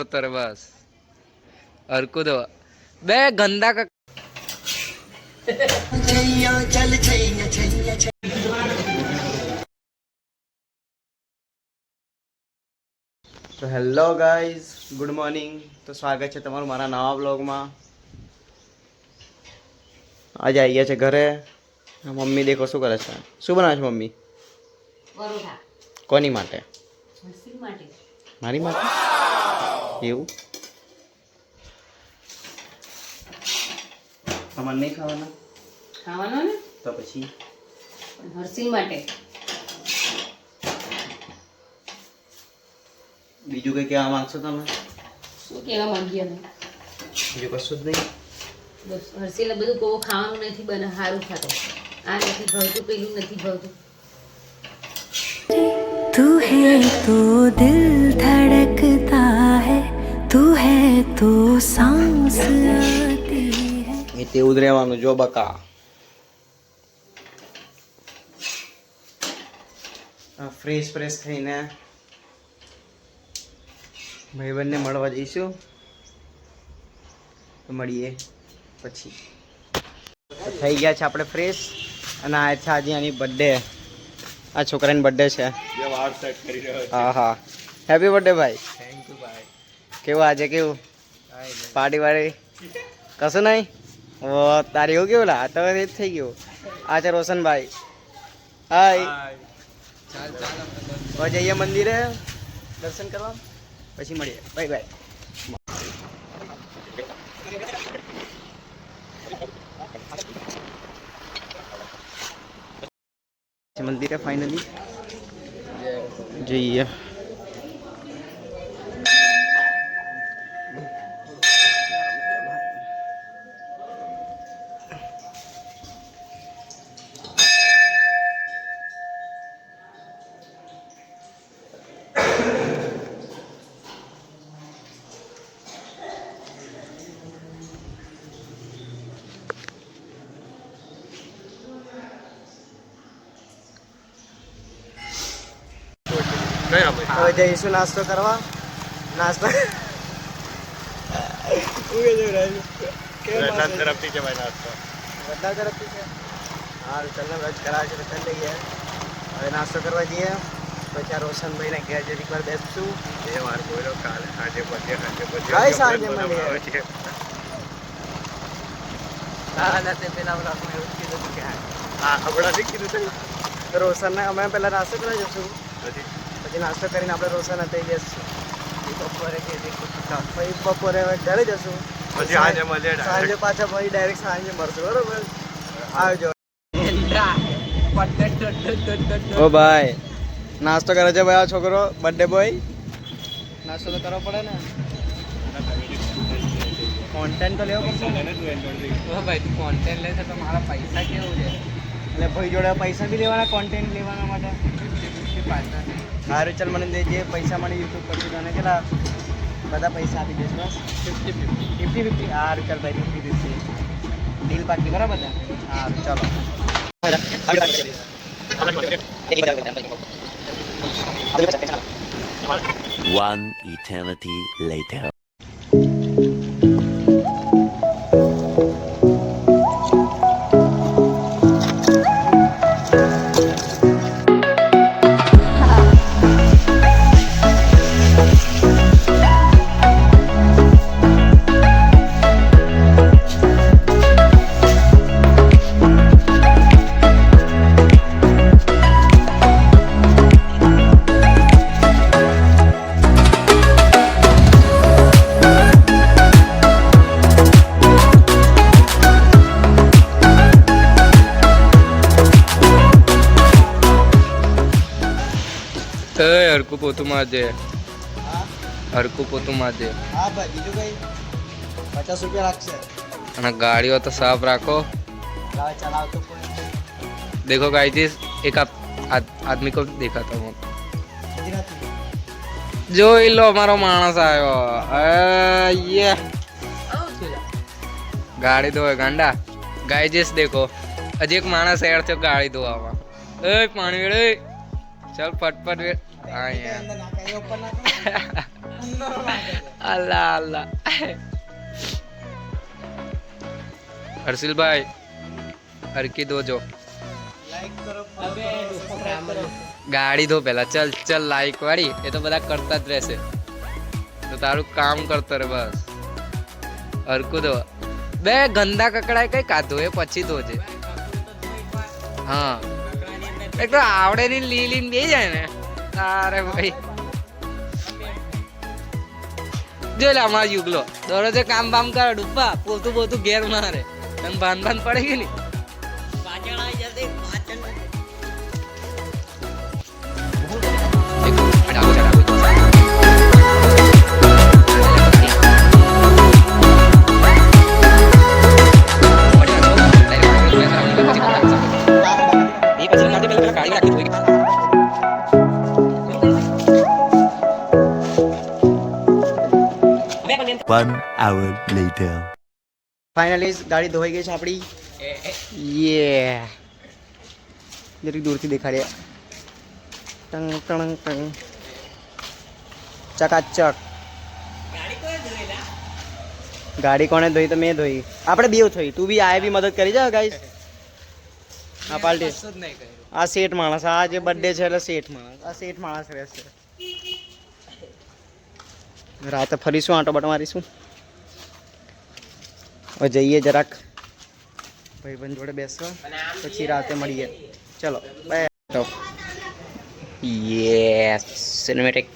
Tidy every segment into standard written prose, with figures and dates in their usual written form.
જતો રે બસ હરકું દો બે ગંદા કા તો હેલો ગાઈઝ, ગુડ મોર્નિંગ. તો સ્વાગત છે તમારું મારા નવા બ્લોગમાં. આજે આવી ગયા છે ઘરે. મમ્મી દેખો શું કરે છે. શું બનાવે છે મમ્મી? પરોઠા. કોની માટે? હર્ષિલ માટે. મારી માટે? એવું? તમારે નહીં ખાવાના? ખાવાનો ને તો પછી પણ હર્ષિલ માટે. બીજું કંઈ કહેવા માંગશો તમે? શું કહેવા માંગીએ અમે? બીજું કશું જ નહીં. બસ હર્ષિલને બધું કહો ખાવાનું નથી બને સારું ખાતો. આ નથી ભાવતું પેલું નથી ભાવતું. तू है तो दिल धड़कता है, तू है तो सांस आती है. એ તેવું જ રહેવાનું જો બકા. ફ્રેશ ફ્રેશ થઈને ભાઈબંધને મળવા જઈશું. તો મળીએ પછી. થઈ ગયા છે આપણે ફ્રેશ અને આ છે આજે આની બર્થડે. આ છોકરાની બર્થડે છે. હા હા, હેપી બર્થડે ભાઈ. થેન્ક યુ ભાઈ. કેવું આજે કેવું પાર્ટી વાળી? કશું નહીં. ઓ તારે એવું કેવું લા? તો એ જ થઈ ગયું. આ છે રોશનભાઈ. હાય. ચાલ ચાલ હવે જઈએ મંદિરે દર્શન કરવા, પછી મળીએ. Bye bye. મંદિરે ફાઇનલી જઈએ. હવે જઈશું નાસ્તો કરવા. નાસ્તો તરફથી છે ભાઈ નાસ્તો. બધા તરફથી છે. હારું ચાલ ને વ્રત કરાવે છે તો ચાલ લઈએ. હવે નાસ્તો કરવા જઈએ. પછી આ રોશનભાઈને ઘેર જરીક વાર બેસશું. કઈ સાંજે મળીએ. રોશનને અમે પહેલા નાસ્તો કરવા જશું, પછી નાસ્તો કરીને આપણે રોશન થઈ જશું. પછી બપોરે ઘરે જશું. સાંજે પાછા પછી ડાયરેક્ટ સાંજે મળશું. બરોબર? આવજો. ઓ ભાઈ નાસ્તો કરે છે ભાઈ આ છોકરો, બર્થડે બોય. નાસ્તો તો કરવો પડે ને. કોન્ટેન્ટ તો લેવો પડશે ને. ભાઈ તું કોન્ટેન્ટ લે છે તો મારા પૈસા કેવું છે? એટલે ભાઈ જોડે પૈસા બી લેવાના કોન્ટેન્ટ લેવાના માટે. સારું ચાલ, મને જે પૈસા મને યુટ્યુબ પરથી તને કેટલા બધા પૈસા આપી દઈશ. બસ 50-50. સારું ચાલ ભાઈ, 50-50 ડીલ પાકી. બરાબર ને? સારું ચાલો. One eternity later. હરકું પોતું મારજે. હરકું પોતું મારજે. હા ભાઈ, બીજું કઈ 50 રૂપિયા લાગશે. અને ગાડીઓ તો સાફ રાખો. ચલાવતો देखो गाइस, एक आदमी को देखा था वो. जो लो हमारो मानस आयो. ये गाड़ी धोए गांडा. गाइस देखो अजय एक मानस ऐड थयो गाड़ी धोवा. ए पानी वेड़े चल फटफट वे. हाँ यार અલ્લા અલ્લા હર્ષિલભાઈ હરકી દો જો ગાડી ધો પેલા ચલ ચલ લાઈક વાળી એ તો બધા કરતા જ રહેશે તો તારું કામ કરતો રે બસ હરકું દો બે ગંદા કકડાય કઈ કાધો એ પછી ધોજે હા એક તો આવડે ની લીલી બે જાય ને તારે ભાઈ જો લે અમારા યુગલો દરરોજે કામ બામ કરે ડૂબા પોતું પોતું ઘેર મારે તને ભાન ભાન પડે કે નહીં One hour later. ફાઇનલી ગાડી ધોવાઈ ગઈ છે આપણી યે જરીક દૂરથી દેખાડીએ ટંગ ટંગ ટંગ ચકાચક ગાડી કોણે ધોઈ તો મેં ધોઈ આપણે બેવ ધોઈ તું બી આય બી મદદ કરી જા ગાઈસ આ પાલટી આ શેઠ માણસ આ જે બર્થડે છે એટલે શેઠ માણસ રહેશે રાતે ફરીશું આંટો બાટો મારીશું હવે જઈએ જરાક ભાઈબંધ જોડે બેસવા પછી રાતે મળીએ ચલો બાય યસ સિનેમેટિક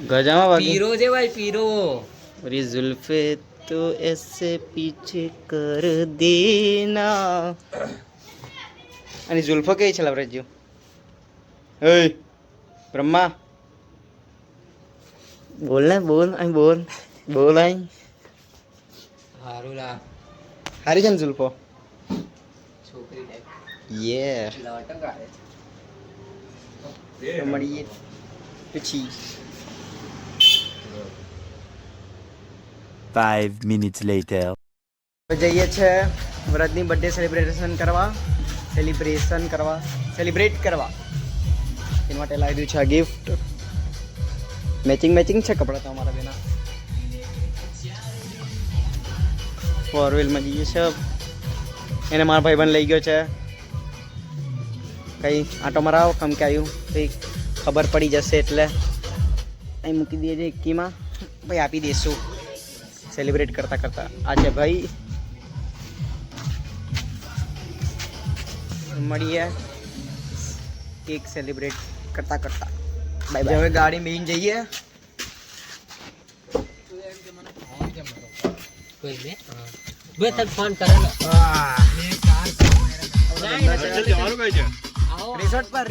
ગજામાં વાગે પીરો છે ભાઈ પીરો मेरी जुल्फे तो ऐसे पीछे कर देना અને जुल्फो કઈ છે લવરેજ્યો એ બ્રહ્મા બોલ ને બોલ અહીં બોલ અહીં હારું લા હારી છે ને जुल्फो છોકરી ટાઈપ યે લટક આવે તો મળીએ પછી 5 minutes later. જઈએ છે વ્રતની બર્થડે સેલિબ્રેટ કરવા એ માટે લાવી દીધું છે આ ગિફ્ટ મેચિંગ છે કપડાં તો અમારા બેના ફોર વ્હીલમાં જઈએ છે એને મારા ભાઈબંધ લઈ ગયો છે કંઈ આંટો મરાવો કમ કે આવ્યું કંઈ ખબર પડી જશે એટલે અહીં મૂકી દઈએ છીએ ઇક્કીમાં ભાઈ આપી દઈશું સેલિબ્રેટ કરતા આ છે ભાઈ મળીએ કેક સેલિબ્રેટ કરતા બાય બાય હવે ગાડી મેઈન જઈએ કોઈ ને બે તક ફોન કરેલો રિસોર્ટ પર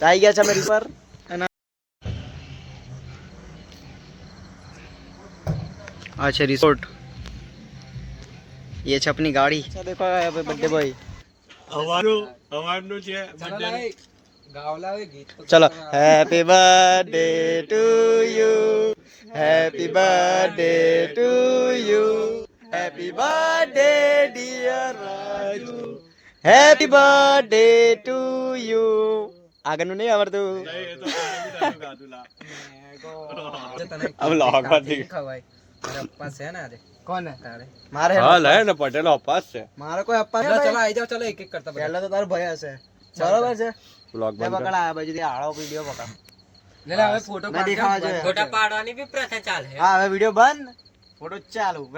આવી ગયા છે અમે પર આ છે रिसोर्ट ये છે अपनी गाड़ी अच्छा देखो यहाँ पे बर्थडे बॉय હવાનું છે ગાવલા હોય ગીત તો चलो happy birthday to you happy birthday to you happy birthday dear Raju happy birthday to you આગળનું નહીં આવડતું अब लागवा दी ખવાય અરે અપ્પા છે ને આજે કોણ તારે મારે હા લે ને પટેલ અપાસ છે મારો કોઈ અપ્પા ચલો ચલો આઈ જાઓ ચલો એક એક કરતા પહેલા તો તારો ભય હશે બરોબર છે બ્લોગ લે પકડ આ બાજુથી આળો વિડિયો પકડ લે લે હવે ફોટો ના દેખાવા જોઈએ ફોટા પાડવાની બી પ્રથા ચાલે હા હવે વિડિયો બંધ ફોટો ચાલુ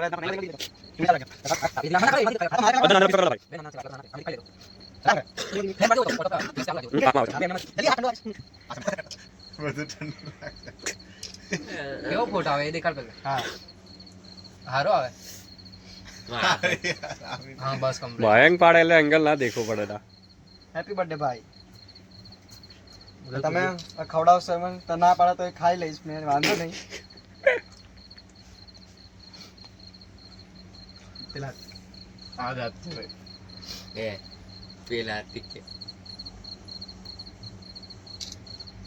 કેવો ફોટો આવે એ દેખાડ પેલા હા હારો આવે હા બસ કમ્પ્લીટ ભયંક પાડે એટલે એંગલ ના દેખવું પડે તા હેપી બર્થડે ભાઈ તમે ખવડાવશો મને તો ના પાડો તો એ ખાઈ લઈશ મેં, વાંધો નહીં. પેલા પેલા તીખે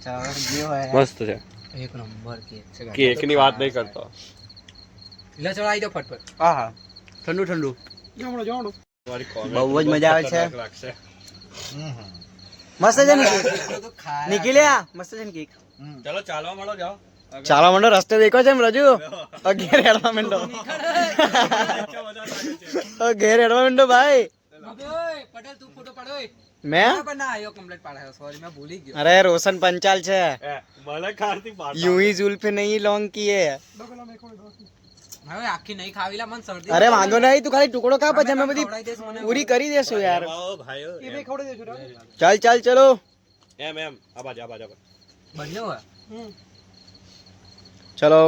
ચાલો જે હોય મસ્ત છે. એક નંબર કેક છે કેક ની વાત નહીં કરતો. લે ચલો આવી જાઓ ફટફટ. હા હા ઠંડુ ઠંડુ તમારી comment બહુ જ મજા આવે છે. ખતરનાક લાગશે. મસ્ત છે ને કેક નીકળ્યા મસ્ત છે ને કેક. ચલો ચાલવા માંડો જાઓ. ચાલો મંડો રસ્તે દેખો છે એમ રજુ ઘેર હેડવા માંડો ઘેર હેડવા માંડો ભાઈ. પટેલ તું ફોટો પાડો. મેં ના આયો કમ્પ્લીટ પાડાયો, સોરી મેં ભૂલી ગયો. અરે રોશન पंचाल છે મને ખારતી પાડતા. यूं ही जुल्फ नहीं लॉन्ग की है. હવે આખી નહીં ખાવી લા, મને શરદી. અરે વાંધો નહીં તું ખાલી ટુકડો ખા પછી અમે બધી ખવડાવી દેશ મને. પૂરી કરી દેશું યાર. આવો ભાઈઓ. ચાલ ચાલ ચલો એમ આ બાજુ. બંને હોય. ચલો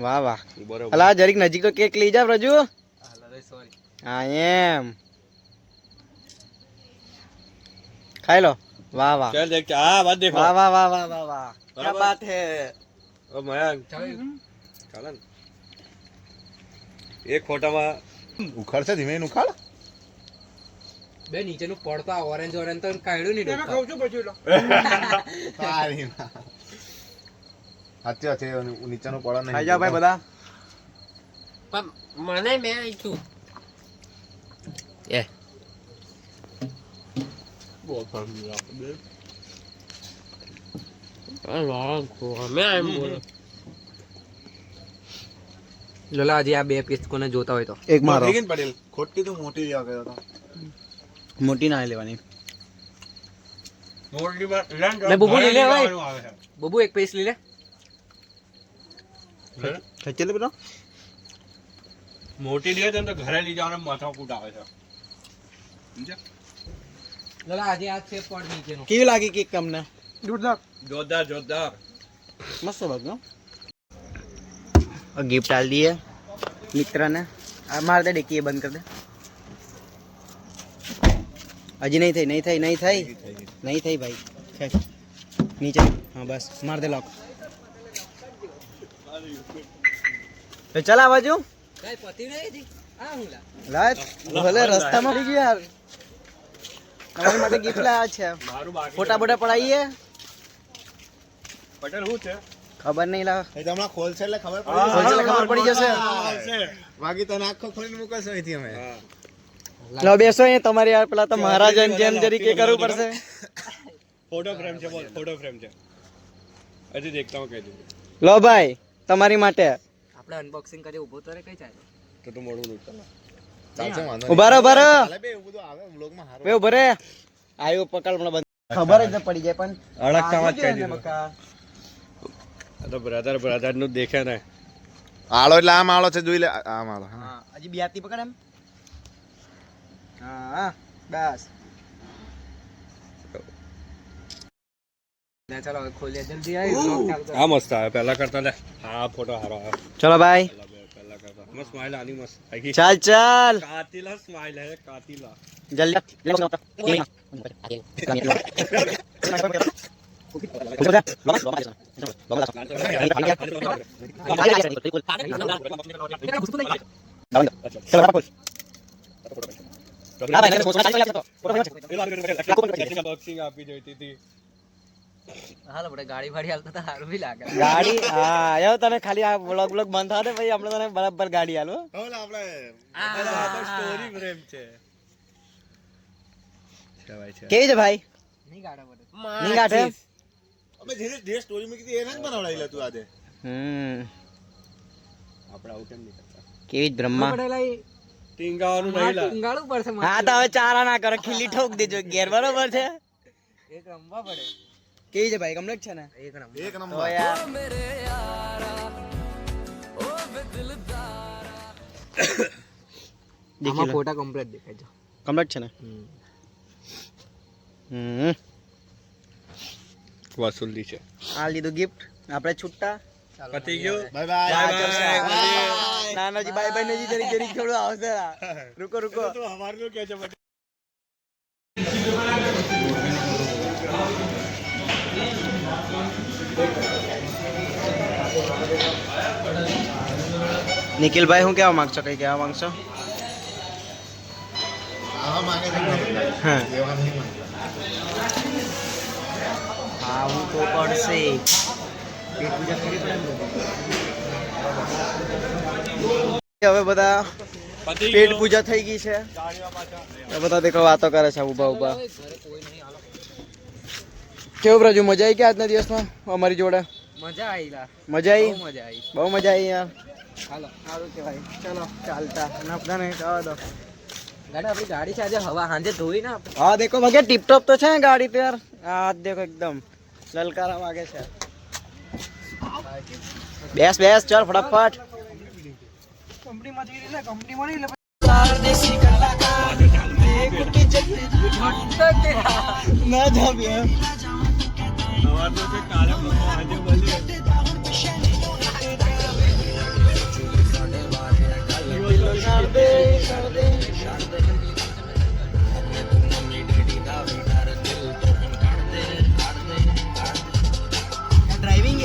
વાહ વાહ. બરોબર. અલા જરીક નજીક તો કેક લઈ જા રજુ. હાલો રે સોરી. હા એમ ખાઈ લો. વાહ વાહ ચાલ દેખ આ વાત દેખો. વાહ વાહ વાહ વાહ વાહ વાહ क्या બરાબર. बात है. ઓ મયંક ચાલે ને એક ફોટામાં ઉખાડ છે ધીમે એને ઉખાડ. બે નીચેનું પડતા ઓરેન્જ ઓરેન્જ તો કાઢ્યું નહીં ડોક્ટર. સારી ના. હાથે હાથે નીચેનું પડો નહીં. ખાઈ જાઓ ભાઈ બધા. પણ મને મેં આઈતું એ બહુ ફામી આપણે. લોલા હજી આ બે પીસ કોને જોતા હોય તો એક મારો નીકળ પટેલ. ખોટી તો મોટી લેવા ગયો હતો. મોટી ના લેવાની. મોટી વાત લેન લે બબુ લઈ લે ભાઈ. આવે છે. બબુ એક પીસ લઈ લે. ખેંચી લે બેટા. મોટી લે તો ઘરે લઈ જવાનો માથા કૂટ આવે છે. સમજ્યા? લોલા હજી આ છે પડ નીચેનો. કેવી લાગી કેક તમને? જોરદાર. મસ્ત લાગ્યો. गिफ्ट डाल दिए मित्र ने. मार दे डिक्की बंद कर दे. अजी नहीं थी भाई. खेच नीचे. हाँ बस मार दे लॉक. तो चला बाजू કઈ પતી નહીં હતી આ હુલા. लाज भले रास्ता में रही यार. हमारे માટે गिफ्ट लाया છે. મારું બાકી ફોટા બોટા પડાઈએ. પટેલ શું છે? ખબર નહીં લા. એ તો હમણાં ખોલશે એટલે ખબર ખોલશે એટલે ખબર પડી જશે. બાકી તને આખો ખોલીને મૂકશે અહીંથી અમે. લો બેસો અહીંયા તમારે યાર પેલા તો મહારાજાની જેમ જરીકે કરવું પડશે. ફોટો ફ્રેમ છે બોલ. ફોટો ફ્રેમ છે. હજી દેખતા હું કહી દઉં લો ભાઈ તમારી માટે. આપણે અનબોક્સિંગ કરી ઊભો તો રે કઈ ચાલે. તો મોડું નહીં ચાલે. ચાલશે વાંધો ઉભા રહો ઉભા રહો. ચાલે બે એવું બધું આવે વ્લોગમાં હારું. બે ઉભા રે. આયો પકડ મને બંધ. ખબર જ ન પડી જાય પણ અડકતામાં જ કહી આ દીધું. બકા. આ તો બ્રધર નું દેખે ને. આળો એટલે આમ આળો છે જોઈ લે. આમ આળો. હા હજી બિયાતી પકડ એમ. હા બસ. ના ચાલો હવે ખોલીએ જલ્દી આવી vlog ચાલુ કરો. આ મસ્ત આવે પહેલા કરતા લે. હા ફોટો હારો આવે. ચલો ભાઈ પહેલા કરતા મસ્ત સ્માઈલ આની મસ્ત આખી ચાલ ચાલ કાતિલા સ્માઈલ હે કાતિલા. જલ્દી. બોક્સિંગ આપી જોઈતી હતી. હાલો આપણે ગાડી વાડી હાલતા તો સારું બી લાગે. ગાડી હા આયો તને ખાલી આ વ્લોગ બંધ થવા દે ભાઈ આપણે તને બરાબર ગાડી હાલો. હવે આપણે આ તો સ્ટોરી ફ્રેમ છે. કેવી છે ભાઈ? નહીં ગાડા પડે. નહીં ગાંઠે? અમે જે સ્ટોરી મૂકી હતી એને જ બનાવડાવી લે તું આજે. આપણે આવું કેમ નહીં કરતા? કેવી જ બ્રહ્મા. પડેલા એ ટીંગાવાનું નહીં લા. ટીંગાળું પડશે મારે. હા તો હવે ચારા ના કરો ખીલી ઠોક દેજો ઘેર બરોબર છે. એક રમવા પડે. કેવી છે ભાઈ કમ્પ્લીટ છે ને? એક રમવા. એક તો નંબર. યાર આમાં ફોટા કમ્પ્લીટ દેખાય છે. કમ્પ્લીટ છે ને? વસૂલી છે. આ લીધું ગિફ્ટ આપણે છૂટા. પતી ગયો. Bye bye. નાનાજી બાય બાય નજી જરી જરી થોડું આવશે. રૂકો રૂકો. તો હવારનું કે છે પટેલ. નિખિલભાઈ હું કહેવા માંગશો? કઈ કહેવા માંગશો? હા આવું તો પડશે. પેટ પૂજા કરવી પડે ને. હવે બધા પેટ પૂજા થઈ ગઈ છે. બધા દેખો વાતો કરે છે ઊભા ઊભા. કેવું પ્રજુ, મજા આવી કે આજના દિવસમાં અમારી જોડે? મજા આવી લા, મજા આવી? મજા આવી. બહુ મજા આવી યાર. હાલો સારું કહેવાય. ચલો ચાલતા અને બધાને જવા દો. ગાડી આપણી ગાડી છે આજે હવા સાંજે ધોઈ ના હા દેખો ભગે ટીપ ટોપ તો છે ગાડી તો યાર. હા દેખો એકદમ લલકારા વાગે છે. બેસ બેસ ચાલ ફટાફટ. ના જાબી એમ. ડ્રાઇવિંગ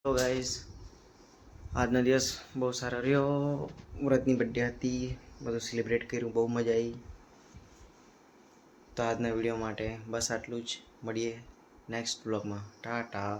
તો ગાઈઝ આજનો દિવસ બહુ સારો રહ્યો. વ્રતની બર્થડે હતી, બધું સેલિબ્રેટ કર્યું, બહુ મજા આવી. તો આજના વિડીયો માટે બસ આટલું જ. મળીએ નેક્સ્ટ બ્લોગમાં. ટાટા.